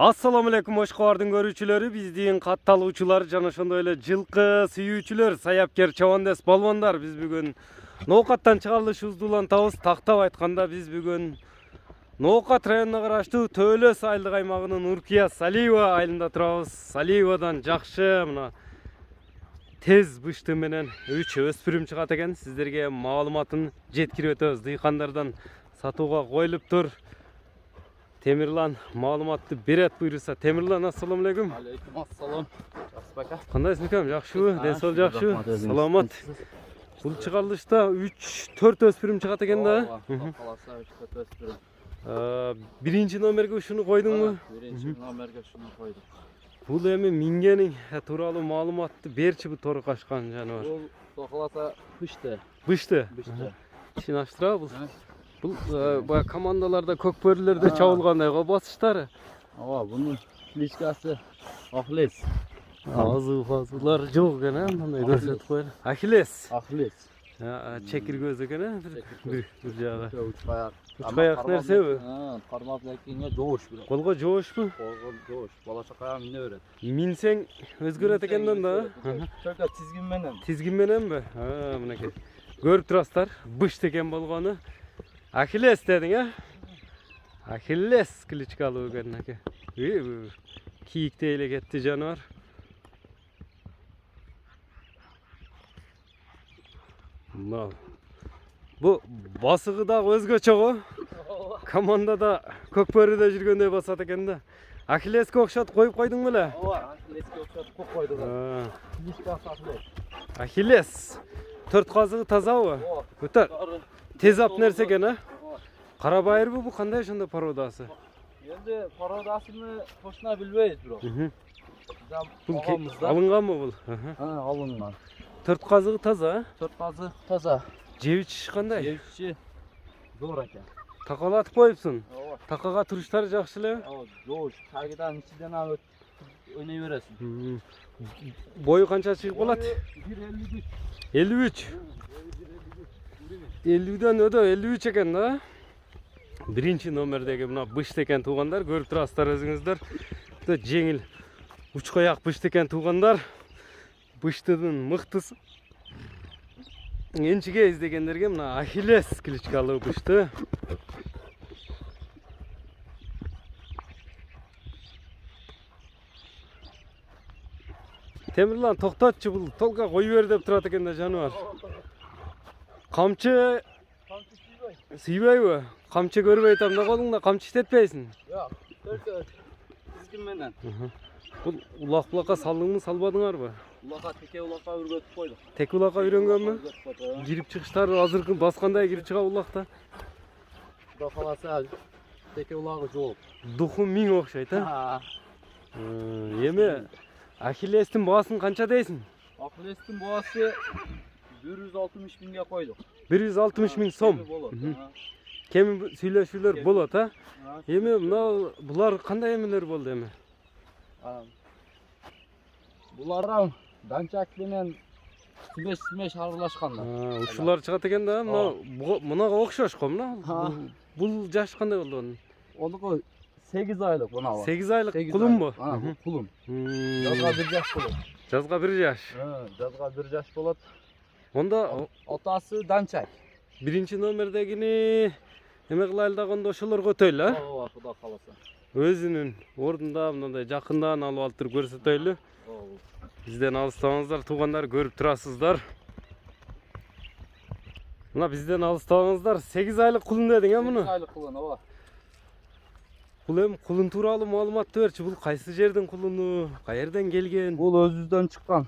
Assalamu alaikum Oşqoardын көрүүчүлөрү, биздин катталуучулар жана ошондой эле жылкы сүйүүчүлөр, саяпкер чабандес балбандар. Биз бүгүн Ноокаттан чыгарылышыбызды улантабыз. Тактап айтканда биз бүгүн Ноокат районуна караштуу Төлөс айылдык аймагынын Уркия Салиева айылында турабыз. Салиевадан жакшы мына тез бышты менен 3 өспүрүм чыгат экен. Сиздерге маалыматын жеткирип өтөбүз. Дыйкандардан сатууга коюлуптур. Темирлан маалыматты берет буйруса. Темирлан, ассаламу алейкум. Алейкум ассалам. Жакшы бака. Кандайсың экем? Жакшыбы? Ден соол жакшыбы? Саламат. Бул чыгарылышта 3-4 өспүрүм чыгат экен да. Каласа 3-4 өспүрүм. Биринчи номерге ушуну койдуңбу? Биринчи номерге ушуну койдук. Бул эми мингениң тууралуу маалыматты берчи бу тору качкан жаныбар. Бул каласа бышты. Бышты. Бышты. Ишин ачтыра бул. Бул бая командаларда көкбөрүлөрдө чабылгандай го басыштары. Ооба, бунун кличкасы Ахлес. Азы-фазылар жок экен, мындай көрсөтүп коелу. Ахиллес. Ахлес. Чекир көз экен, бир жагы. Үч аяк. Үч аяк нерсеби? Кармап экенге жоош бирок. Колго жоошпу? Колго жоош. Бала чакага мине берет. Минсең өзгөрөт экенден да. Чөкө тизгин менен. Тизгин мененби? Мынакей. Көрүп турасыздар, бышт экен болгону. Ахиллес дедиң, Ахиллес кличкалуу экен аке. Кийиктей эле кетти жаныбар. Бу басыгы дагы өзгөчө го. Командада көкбөрүдө жүргөндөй басат экен да. Ахиллеске окшот коюп койдуң беле? Ооба, Ахлеске окшотуп коюп койдук. Кличкасы Ахлес. Ахиллес. 4 казыгы тазабы? Өтө тез ап нерсе экен, Карабайырбы, бу кандай ошондо породасы? Енді пародасыны точно билбейбиз бирок. Алынганбы бул? Алынган. 4 казыгы таза, 4 казы таза. жеп ичиш кандай? Жеп ичиши зор экен. Такалатып коюпсуң. Ооба. Такага туруштары жакшы эле. Жоош. Тагыдан ичиден алып ойной бересиң. Бою канча чыгып болот? 53. 50ден өдө 53 экен да. Биринчи номердеги мына бышт экен туугандар, көрүп турасыздар өзүңүздөр. Өтө жеңил уч аяк бышт экен туугандар. Быштыдын мыктысы. Энчиге издегендерге мына Ахиллес кличкалуу бышты. Темирлан, токтотчу, бул толка кой бер деп турат экен да жаныбар. Камчы сүйбөйбү? Камчы көрбөй атам да колуңда камчы иштетпейсиң? Жок, только тизгин менен. Бул улак-булакка салдыңбы, салбадыңарбы? Улакка теке улакка үргөтүп койдук. Тек улакка үйрөнгөнбү? Кирип чыгыштары азыр баскандай кирип чыга улакта. Кудай кааласа теке улагы жок. Духу миң окшойт, Эми Ахиллестин баасын канча дейсиң? Ахлестин баасы 160 миңге койдук. 160 миң сом. Кем сүйлөшүүлөр болот, Эми мына булар кандай эмелер болду эми? Булардан данчак менен сүмеш аралашкандар. Ушулар чыгат экен да, мынага окшош го мына. Бул жаш кандай болду анын? Онуку 8 айлык мына. 8 айлык кулумбу? Кулум. Жазга 1 жаш болот. Жазга 1 жаш. Жазга 1 жаш болот. Онда Атасы данчак. Биринчи номердегини эме кылайлы дагы ошолорго өтөйлү, Ооба, Кудай кааласа. Өзүнүн ордунда мындай жакындан алып алып туруп көрсөтөйлү. Бизден алыстабаңыздар, туугандар, көрүп турасыздар. Мына бизден алыстабаңыздар, 8 айлык кулун дедиң, муну? 8 айлык кулун, ооба. Бул эми кулун тууралуу маалыматты берчи. Бул кайсы жердин кулуну, каерден келген? Бул өзүбүздөн чыккан.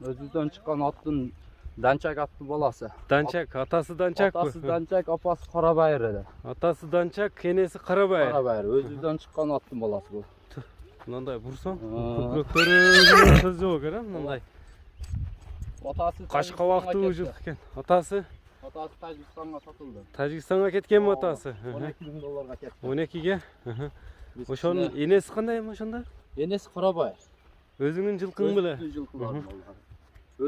Өзүбүздөн чыккан аттын данчак аттын баласы. Данчак, атасы данчакпы? Атасы данчак, апасы Карабайыр эди. Атасы данчак, энеси Карабайыр. Карабайыр, өзүбүздөн чыккан аттын баласы бул. Мындай бурсаң, көкбөрү сөз жок экен, мындай. Атасы Кашкабактуу жылкы экен. Атасы Тажикстанга сатылды. Тажикстанга кеткенби атасы? 12 миң долларга кетти. 12ге? Ошонун энеси кандай эми ошондо? Энеси Карабайыр. Өзүңүн жылкың беле? Жылкылар.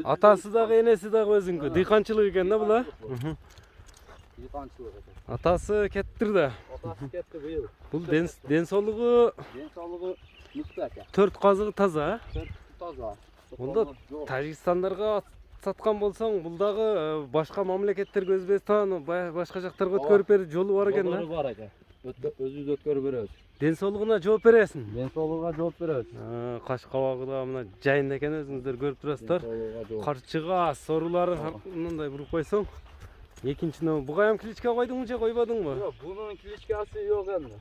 Атасы дагы энеси дагы өзүңкү. Дыйканчылык экен да бул, Yıkançılık ekan. Атасы кеттир да. Otası ketdi bu yıl. Бул ден соолугу Денсаулығы мықты екен. 4 казыгы таза. Таза. Онда Тажикстандарга саткан болсоң, бул дагы башка мамлекеттерге, Өзбекстан, башка жактарга өткөрүп берүү жолу бар экен да. Бар екен. Өзүбүз өткөрүп беребиз. Ден соолугуна жооп бересиң. Денсаулығына жооп беребиз. Каш кабагы да мына жайында экен, өзүңүздөр көрүп турасыздар. Карчыга сорулары мындай буруп койсоң. Экинчи номер. Буга ham кличка койдуңбу же койбодуңбу? Yok, bunun klişkası yok endi.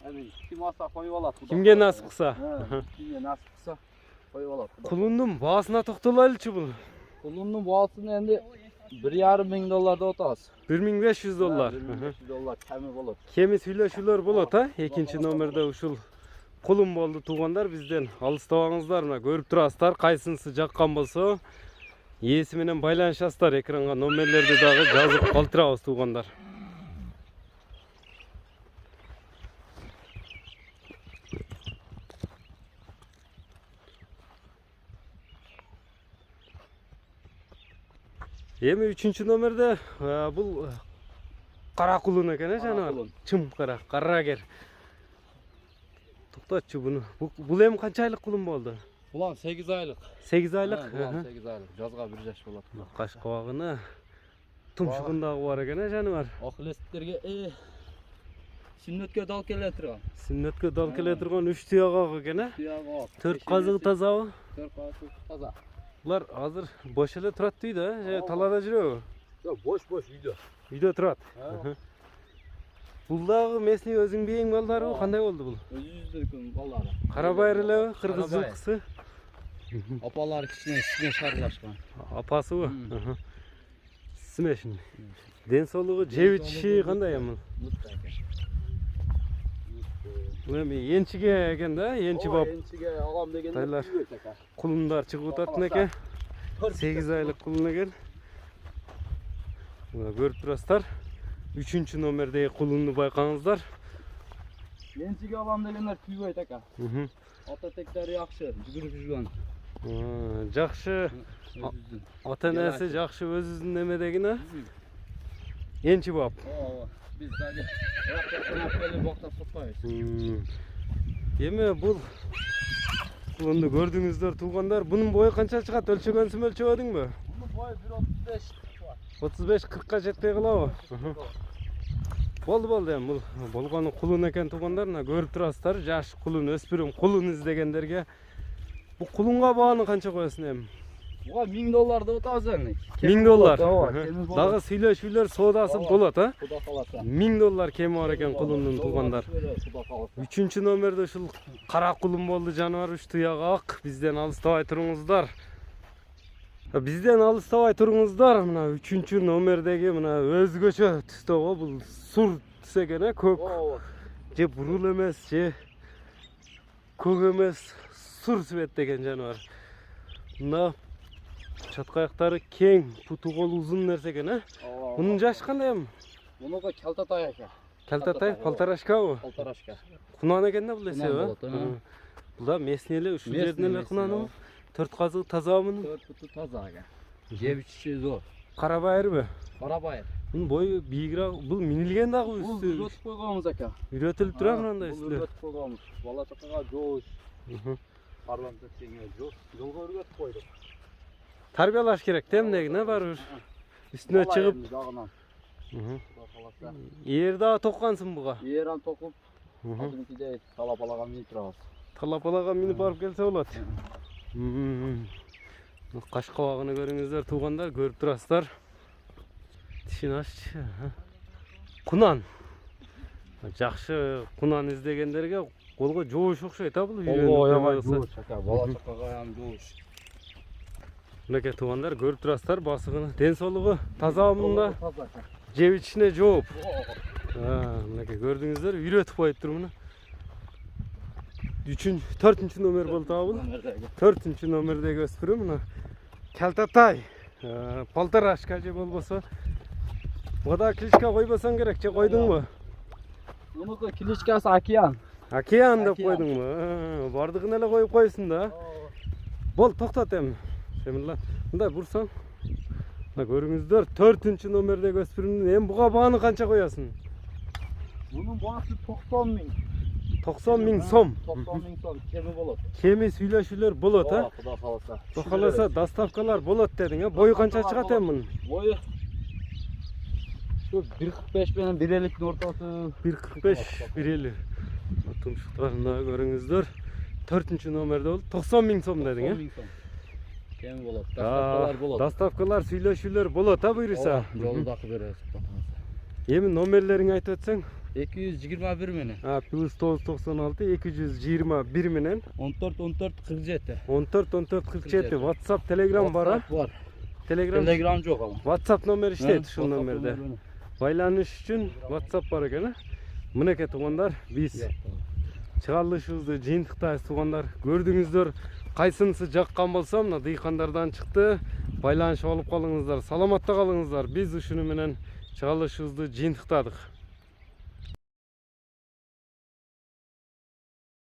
Hani kim alsa koyup alat. Kimге насып кылса. Kimge nasip kılsa koyup alat. Кулундун баасына токтололучу бул. Kulunun boğasını endi $1,500 otaz. $1500. $1,500 kemi bolot. Кеми сүйлөшүүлөр болот, а? Экинчи номерде ушул кулум болду туугандар, бизден алыстабаңыздар. Мына көрүп турасыздар, кайсынысы жаккан болсо ээси менен байланышасыздар. Экранга номерлерди дагы жазып калтырабыз туугандар. Эми 3-чү номерде бул кара кулун экен, жаныбар. Чым кара, карагер. Токтотчу буну. Бул эми канча айлык кулун болду? Ulan 8 aylık. 8 aylık. Ulan 8 aylık. Жазга 1 yaş bolat. Каш кабагыны тумшугундагы бар экен, жаныбар. Акылесттерге сүннөткө дал келе турган. Сүннөткө дал келе турган 3 туягак экен, а? Туягак. 4 казыгы тазабы? 4 казыгы таза. Булар азыр бош эле турат дейт, а? Же талаада жүрөбү? Yok boş uydu. Үйдө турат. Бул дагы местный өзүң бейиң балдарбы? Кандай болду бул? Өзүбүздүн балдары. Карабайыр элеби? Кыргыз жылкысы? Апалары кичине шарлашкан. Апасыбы? Смешный. Ден соолугу жеп ичиши кандай эми? Бул эми энчиге экен да, энчи бап. Энчиге алам дегенде Тайлар. Кулундар чыгып атат экен. 8 айлык кулун экен. Мына көрүп турасыздар. 3-чү номердеги кулунду байкаңыздар. Энчиге алам дегендер күйбөйт экен. Ата тектери жакшы, жүгүрүп жүргөн. Жакшы. Ата энеси жакшы өзүнүн немедегине. Энчи бап. Биз дагы рапортун боктоп сатпайбыз. Эми бул кулунду көрдүңүздөр туугандар. Бунун бою канча чыгат? Өлчөгөнсүң, өлчөбөдүңбү? Бунун бою 1.35. 35-40ка жетпей калабы? Болду эми бул болгону кулун экен туугандар. Мына көрүп турасыздар, жаш кулун, өспүрүм кулун издегендерге бул кулунга бааны канча коесуң эми? Буга $1000 деп атабыз эми. $1000. Дагы сүйлөшүүлөр, соодасы болот, а? Куда каласа. $1000 кеми бар экен кулундун туугандар. 3-чү номерде ушул кара кулун болду, жаныбар 3 туягак. Бизден алыстабай туруңуздар. Бизден алыстабай туруңуздар. Мына 3-чү номердеги мына өзгөчө түстөгө бул сур түс экен, көк. Же бурул эмес, же көк эмес, сур цвет деген жаныбар. Мына чатка аяктары кең, путу кол узун нерсе экен, а? Мунун жашы кандай эми? Мунуга Калтатай экен. Калтатай, полторашкабы? Полторашка. Кунан экен да бул эсеби? Бул да местный эле, ушул жерден эле кунаныбы? 4 казыгы тазабы мунун? 4 путу таза экен. Жеп ичиши зор. Карабайырбы? Карабайыр. Мунун бою бийигирээк, бул минилген дагы Бул үстү. үйрөтүп койгонбуз экен. Үйрөтүлүп турат мындай Бул үстү. үйрөтүп койгонбуз. Бала чакага жоош. Парламент теңе жоош. Жолго үйрөтүп койдук. Тарбиялаш керек да эмнегине барыбыр. Үстүнө чыгып. Ээр дагы токкансың буга? Ээран токуп, азыркыдей талапалага минип турабыз. Талапалага минип барып келсе болот. Каш кабагыны көрүңүздөр туугандар, көрүп турасыздар. Тишин аччы. Кунан. Жакшы кунан издегендерге колго жоош окшойт, а бул үйрөнүп. Бала чакага ham жоош. Мынакей туугандар, көрүп турасыздар, басыгыны. Ден соолугу тазабы мында? Жеп ичишине жооп. Мынакей көрдүңүздөр, үйрөтүп коюптур муну. 4-чү номер болду бул. 4-чү номердеги өспүрүм мына Калтатай. Полторашка же болбосо. Буга кличка койбосоң керек, же койдуңбу? Мунуку кличкасы Океан. Океан деп койдуңбу? Бардыгын эле коюп койсуң да. Бол, токтот эми. Мындай бурсаң. Mına görüңүздөр 4-cü nomerdegi öspürümdün эми буга baany kança koyasın? Bunun bağısı 90 bin. 90 000 сом. 90 bin som kemi bolot. Kemi süйлөшүүлөр болот, ha? Kuda kalasa. Kuda kalasa dastavkalar bolot dedin, ha? Boyu kança çıgat hem bunun? Boyu şu 1.45 benim 1.50'nin ortası. 1.45, 1.50. Tumşuklarında görüңүздөр 4-cü nomerde oldu. 90 000 сом dedin, ha? 90 bin som. Kemi bolot. Dastavkalar bolot. Dastavkalar süйлөшүүлөр болот, ha buyursa? Yoludaki beresi. Эми номерлериңи айтып өтсөң? 221 menен. Plus 996 221 менен 14 14 47. 14 14 47 WhatsApp, Telegram var ha? Var. Telegram yok ama. WhatsApp nomeri işleydi şu nomerde. Байланыш үчүн WhatsApp бар экен, мынакей туугандар, биз чыгарылышыбызды жыйынтыктайбыз туугандар. Көрдүңүздөр, кайсынысы жаккан болсо мына дыйкандардан чыкты. Байланышып алып калыңыздар, саламатта калыңыздар. Биз ушуну менен чыгарылышыбызды жыйынтыктадык.